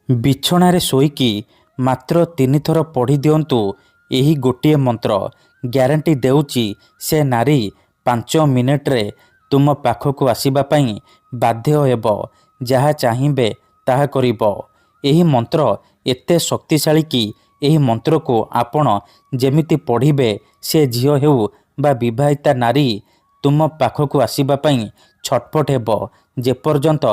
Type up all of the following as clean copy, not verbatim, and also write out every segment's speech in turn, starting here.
ବିଛଣାରେ ଶୋଇକି ମାତ୍ର 3 ଥର ପଢ଼ି ଦିଅନ୍ତୁ ଏହି ଗୋଟିଏ ମନ୍ତ୍ର। ଗ୍ୟାରେଣ୍ଟି ଦେଉଛି ସେ ନାରୀ 5 ମିନିଟରେ ତୁମ ପାଖକୁ ଆସିବା ପାଇଁ ବାଧ୍ୟ ହେବ। ଯାହା ଚାହିଁବେ ତାହା କରିବ। ଏହି ମନ୍ତ୍ର ଏତେ ଶକ୍ତିଶାଳୀ କି ଏହି ମନ୍ତ୍ରକୁ ଆପଣ ଯେମିତି ପଢ଼ିବେ ସେ ଝିଅ ହେଉ ବା ବିବାହିତା ନାରୀ ତୁମ ପାଖକୁ ଆସିବା ପାଇଁ ଛଟପଟ ହେବ। ଯେପର୍ଯ୍ୟନ୍ତ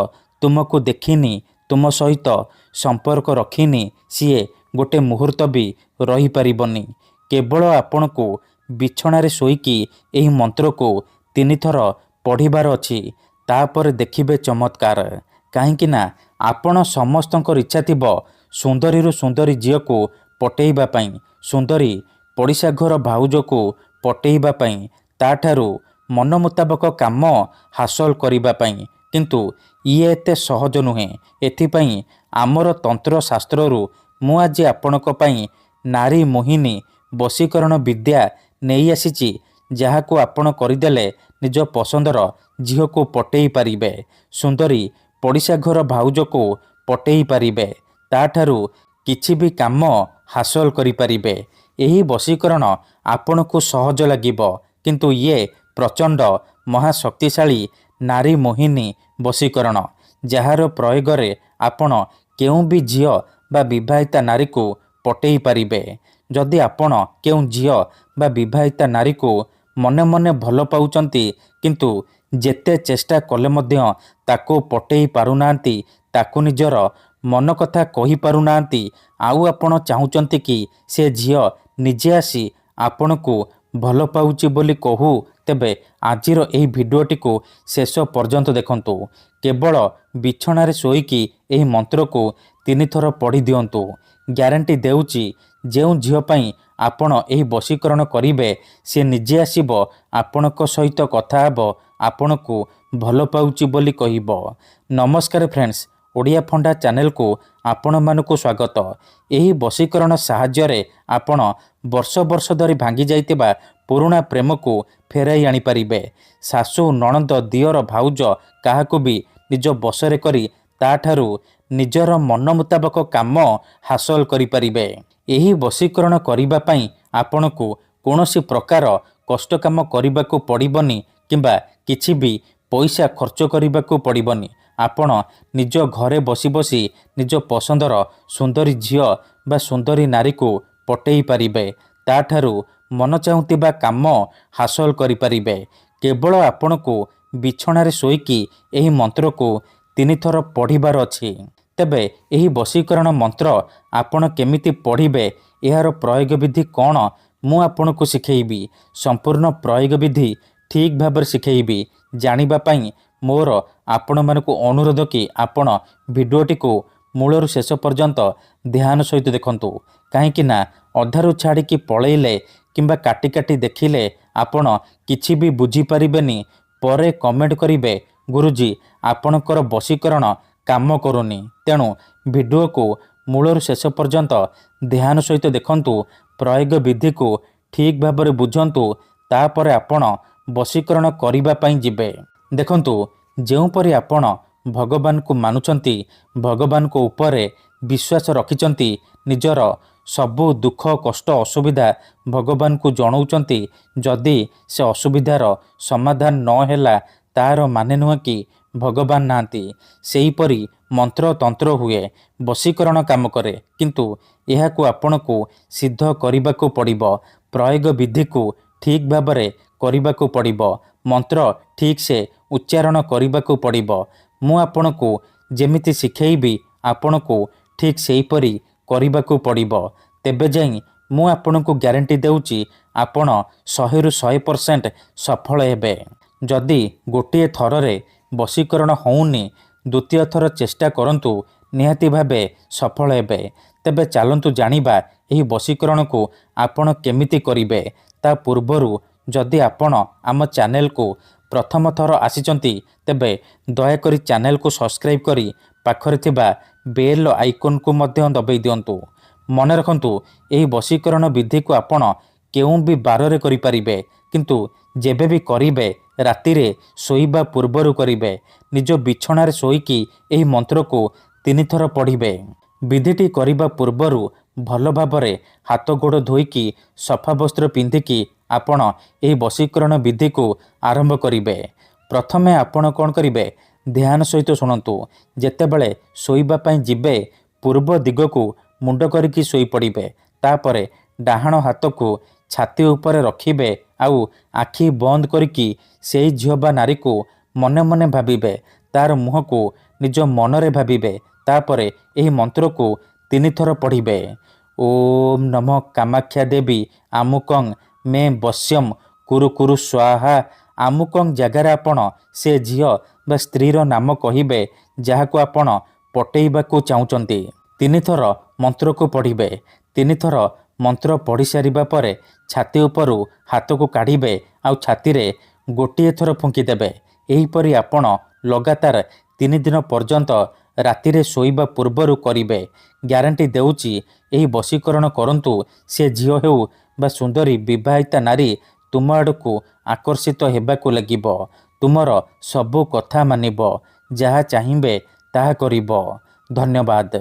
ତୁମକୁ ଦେଖିନି, ତୁମ ସହିତ ସମ୍ପର୍କ ରଖିନି, ସିଏ ଗୋଟେ ମୁହୂର୍ତ୍ତ ବି ରହିପାରିବନି। କେବଳ ଆପଣଙ୍କୁ ବିଛଣାରେ ଶୋଇକି ଏହି ମନ୍ତ୍ରକୁ 3 ଥର ପଢ଼ିବାର ଅଛି। ତାପରେ ଦେଖିବେ ଚମତ୍କାର। କାହିଁକି ନା ଆପଣ ସମସ୍ତଙ୍କର ଇଚ୍ଛା ଥିବ ସୁନ୍ଦରୀରୁ ସୁନ୍ଦରୀ ଝିଅକୁ ପଟେଇବା ପାଇଁ, ସୁନ୍ଦରୀ ପଡ଼ିଶା ଘର ଭାଉଜକୁ ପଟେଇବା ପାଇଁ, ତାଠାରୁ ମନ ମୁତାବକ କାମ ହାସଲ କରିବା ପାଇଁ। କିନ୍ତୁ ଇଏ ଏତେ ସହଜ ନୁହେଁ। ଏଥିପାଇଁ ଆମର ତନ୍ତ୍ର ଶାସ୍ତ୍ରରୁ ମୁଁ ଆଜି ଆପଣଙ୍କ ପାଇଁ ନାରୀ ମୋହିନୀ ବଶୀକରଣ ବିଦ୍ୟା ନେଇ ଆସିଛି, ଯାହାକୁ ଆପଣ କରିଦେଲେ ନିଜ ପସନ୍ଦର ଝିଅକୁ ପଟେଇ ପାରିବେ, ସୁନ୍ଦରୀ ପଡ଼ିଶା ଘର ଭାଉଜକୁ ପଟେଇ ପାରିବେ, ତାଠାରୁ କିଛି ବି କାମ ହାସଲ କରିପାରିବେ। ଏହି ବଶୀକରଣ ଆପଣଙ୍କୁ ସହଜ ଲାଗିବ, କିନ୍ତୁ ଇଏ ପ୍ରଚଣ୍ଡ ମହାଶକ୍ତିଶାଳୀ ନାରୀ ମୋହିନୀ ବଶୀକରଣ, ଯାହାର ପ୍ରୟୋଗରେ ଆପଣ କେଉଁ ବି ଝିଅ ବା ବିବାହିତା ନାରୀକୁ ପଟେଇ ପାରିବେ। ଯଦି ଆପଣ କେଉଁ ଝିଅ ବା ବିବାହିତା ନାରୀକୁ ମନେ ମନେ ଭଲ ପାଉଛନ୍ତି, କିନ୍ତୁ ଯେତେ ଚେଷ୍ଟା କଲେ ମଧ୍ୟ ତାକୁ ପଟେଇ ପାରୁନାହାନ୍ତି, ତାକୁ ନିଜର ମନ କଥା କହିପାରୁନାହାନ୍ତି, ଆଉ ଆପଣ ଚାହୁଁଛନ୍ତି କି ସେ ଝିଅ ନିଜେ ଆସି ଆପଣଙ୍କୁ ଭଲ ପାଉଛି ବୋଲି କହୁ, ତେବେ ଆଜିର ଏହି ଭିଡ଼ିଓଟିକୁ ଶେଷ ପର୍ଯ୍ୟନ୍ତ ଦେଖନ୍ତୁ। କେବଳ ବିଛଣାରେ ଶୋଇକି ଏହି ମନ୍ତ୍ରକୁ 3 ଥର ପଢ଼ି ଦିଅନ୍ତୁ। ଗ୍ୟାରେଣ୍ଟି ଦେଉଛି ଯେଉଁ ଝିଅ ପାଇଁ ଆପଣ ଏହି ବଶୀକରଣ କରିବେ, ସେ ନିଜେ ଆସିବ ଆପଣଙ୍କ ସହିତ କଥା ହେବ, ଆପଣଙ୍କୁ ଭଲ ପାଉଛି ବୋଲି କହିବ। ନମସ୍କାର ଫ୍ରେଣ୍ଡସ୍, ଓଡ଼ିଆ ଫଣ୍ଡା ଚ୍ୟାନେଲକୁ ଆପଣମାନଙ୍କୁ ସ୍ୱାଗତ। ଏହି ବଶୀକରଣ ସାହାଯ୍ୟରେ ଆପଣ ବର୍ଷ ବର୍ଷ ଧରି ଭାଙ୍ଗି ଯାଇଥିବା ପୁରୁଣା ପ୍ରେମକୁ ଫେରାଇ ଆଣିପାରିବେ। ଶାଶୁ, ନଣନ୍ଦ, ଦିଅର, ଭାଉଜ କାହାକୁ ବି ନିଜ ବଶରେ କରି ତାଠାରୁ ନିଜର ମନ ମୁତାବକ କାମ ହାସଲ କରିପାରିବେ। ଏହି ବଶୀକରଣ କରିବା ପାଇଁ ଆପଣଙ୍କୁ କୌଣସି ପ୍ରକାର କଷ୍ଟ କାମ କରିବାକୁ ପଡ଼ିବନି କିମ୍ବା କିଛି ବି ପଇସା ଖର୍ଚ୍ଚ କରିବାକୁ ପଡ଼ିବନି। ଆପଣ ନିଜ ଘରେ ବସି ବସି ନିଜ ପସନ୍ଦର ସୁନ୍ଦରୀ ଝିଅ ବା ସୁନ୍ଦରୀ ନାରୀକୁ ପଟେଇ ପାରିବେ, ତାଠାରୁ ମନ ଚାହୁଁଥିବା କାମ ହାସଲ କରିପାରିବେ। କେବଳ ଆପଣଙ୍କୁ ବିଛଣାରେ ଶୋଇକି ଏହି ମନ୍ତ୍ରକୁ 3 ଥର ପଢ଼ିବାର ଅଛି। ତେବେ ଏହି ବଶୀକରଣ ମନ୍ତ୍ର ଆପଣ କେମିତି ପଢ଼ିବେ, ଏହାର ପ୍ରୟୋଗ ବିଧି କ'ଣ, ମୁଁ ଆପଣଙ୍କୁ ଶିଖେଇବି। ସମ୍ପୂର୍ଣ୍ଣ ପ୍ରୟୋଗ ବିଧି ଠିକ୍ ଭାବରେ ଶିଖେଇବି। ଜାଣିବା ପାଇଁ ମୋର ଆପଣମାନଙ୍କୁ ଅନୁରୋଧ କି ଆପଣ ଭିଡ଼ିଓଟିକୁ ମୂଳରୁ ଶେଷ ପର୍ଯ୍ୟନ୍ତ ଧ୍ୟାନ ସହିତ ଦେଖନ୍ତୁ। କାହିଁକି ନା ଅଧାରୁ ଛାଡ଼ିକି ପଳେଇଲେ କିମ୍ବା କାଟି କାଟି ଦେଖିଲେ ଆପଣ କିଛି ବି ବୁଝିପାରିବେନି। ପରେ କମେଣ୍ଟ କରିବେ, ଗୁରୁଜୀ ଆପଣଙ୍କର ବଶୀକରଣ କାମ କରୁନି। ତେଣୁ ଭିଡ଼ିଓକୁ ମୂଳରୁ ଶେଷ ପର୍ଯ୍ୟନ୍ତ ଧ୍ୟାନ ସହିତ ଦେଖନ୍ତୁ, ପ୍ରୟୋଗ ବିଧିକୁ ଠିକ୍ ଭାବରେ ବୁଝନ୍ତୁ, ତାପରେ ଆପଣ ବଶୀକରଣ କରିବା ପାଇଁ ଯିବେ। ଦେଖନ୍ତୁ, ଯେଉଁପରି ଆପଣ ଭଗବାନଙ୍କୁ ମାନୁଛନ୍ତି, ଭଗବାନଙ୍କ ଉପରେ ବିଶ୍ୱାସ ରଖିଛନ୍ତି, ନିଜର ସବୁ ଦୁଃଖ କଷ୍ଟ ଅସୁବିଧା ଭଗବାନଙ୍କୁ ଜଣାଉଛନ୍ତି, ଯଦି ସେ ଅସୁବିଧାର ସମାଧାନ ନ ହେଲା ତାହାର ମାନେ ନୁହେଁ କି ଭଗବାନ ନାହାନ୍ତି। ସେହିପରି ମନ୍ତ୍ର ତନ୍ତ୍ର ହୁଏ, ବଶୀକରଣ କାମ କରେ, କିନ୍ତୁ ଏହାକୁ ଆପଣଙ୍କୁ ସିଦ୍ଧ କରିବାକୁ ପଡ଼ିବ। ପ୍ରୟୋଗ ବିଧିକୁ ଠିକ୍ ଭାବରେ କରିବାକୁ ପଡ଼ିବ। ମନ୍ତ୍ର ଠିକ୍ ସେ ଉଚ୍ଚାରଣ କରିବାକୁ ପଡ଼ିବ। ମୁଁ ଆପଣଙ୍କୁ ଯେମିତି ଶିଖେଇବି ଆପଣଙ୍କୁ ଠିକ୍ ସେହିପରି କରିବାକୁ ପଡ଼ିବ। ତେବେ ଯାଇ ମୁଁ ଆପଣଙ୍କୁ ଗ୍ୟାରେଣ୍ଟି ଦେଉଛି ଆପଣ 100ରୁ 100% ସଫଳ ହେବେ। ଯଦି ଗୋଟିଏ ଥରରେ ବଶୀକରଣ ହେଉନି, ଦ୍ୱିତୀୟ ଥର ଚେଷ୍ଟା କରନ୍ତୁ, ନିହାତି ଭାବେ ସଫଳ ହେବେ। ତେବେ ଚାଲନ୍ତୁ ଜାଣିବା ଏହି ବଶୀକରଣକୁ ଆପଣ କେମିତି କରିବେ। ତା ପୂର୍ବରୁ ଯଦି ଆପଣ ଆମ ଚ୍ୟାନେଲକୁ ପ୍ରଥମ ଥର ଆସିଛନ୍ତି, ତେବେ ଦୟାକରି ଚ୍ୟାନେଲକୁ ସବସ୍କ୍ରାଇବ୍ କରି ପାଖରେ ଥିବା ବେଲ୍ ଆଇକନ୍କୁ ମଧ୍ୟ ଦବାଇ ଦିଅନ୍ତୁ। ମନେ ରଖନ୍ତୁ, ଏହି ବଶୀକରଣ ବିଧିକୁ ଆପଣ କେଉଁ ବି ବାରରେ କରିପାରିବେ, କିନ୍ତୁ ଯେବେ ବି କରିବେ ରାତିରେ ଶୋଇବା ପୂର୍ବରୁ କରିବେ। ନିଜ ବିଛଣାରେ ଶୋଇକି ଏହି ମନ୍ତ୍ରକୁ 3 ଥର ପଢ଼ିବେ। ବିଧିଟି କରିବା ପୂର୍ବରୁ ଭଲ ଭାବରେ ହାତ ଗୋଡ଼ ଧୋଇକି ସଫା ବସ୍ତ୍ର ପିନ୍ଧିକି ଆପଣ ଏହି ବଶୀକରଣ ବିଧିକୁ ଆରମ୍ଭ କରିବେ। ପ୍ରଥମେ ଆପଣ କ'ଣ କରିବେ, ଧ୍ୟାନ ସହିତ ଶୁଣନ୍ତୁ। ଯେତେବେଳେ ଶୋଇବା ପାଇଁ ଯିବେ ପୂର୍ବ ଦିଗକୁ ମୁଣ୍ଡ କରିକି ଶୋଇପଡ଼ିବେ। ତାପରେ ଡାହାଣ ହାତକୁ ଛାତି ଉପରେ ରଖିବେ ଆଉ ଆଖି ବନ୍ଦ କରିକି ସେଇ ଝିଅ ବା ନାରୀକୁ ମନେ ମନେ ଭାବିବେ। ତାର ମୁହଁକୁ ନିଜ ମନରେ ଭାବିବେ। ତାପରେ ଏହି ମନ୍ତ୍ରକୁ 3 ଥର ପଢ଼ିବେ। ଓମ୍ ନମଃ କାମାକ୍ଷା ଦେବୀ ଆମୁକଂ ମେ ବଶ୍ୟମ୍ କୁରୁ କୁରୁ ସ୍ୱାହା। ଆମୁକଂ ଜାଗାରେ ଆପଣ ସେ ଝିଅ ବା ସ୍ତ୍ରୀର ନାମ କହିବେ ଯାହାକୁ ଆପଣ ପଟେଇବାକୁ ଚାହୁଁଛନ୍ତି। 3 ଥର ମନ୍ତ୍ରକୁ ପଢ଼ିବେ। 3 ଥର ମନ୍ତ୍ର ପଢ଼ି ସାରିବା ପରେ ଛାତି ଉପରୁ ହାତକୁ କାଢ଼ିବେ ଆଉ ଛାତିରେ ଗୋଟିଏ ଥର ଫୁଙ୍କିଦେବେ। ଏହିପରି ଆପଣ ଲଗାତାର 3 ଦିନ ପର୍ଯ୍ୟନ୍ତ ରାତିରେ ଶୋଇବା ପୂର୍ବରୁ କରିବେ। ଗ୍ୟାରେଣ୍ଟି ଦେଉଛି ଏହି ବଶୀକରଣ କରନ୍ତୁ, ସେ ଝିଅ ହେଉ ବା ସୁନ୍ଦରୀ ବିବାହିତା ନାରୀ ତୁମ ଆଡ଼କୁ ଆକର୍ଷିତ ହେବାକୁ ଲାଗିବ। ତୁମର ସବୁ କଥା ମାନିବ, ଯାହା ଚାହିଁବେ ତାହା କରିବ। ଧନ୍ୟବାଦ।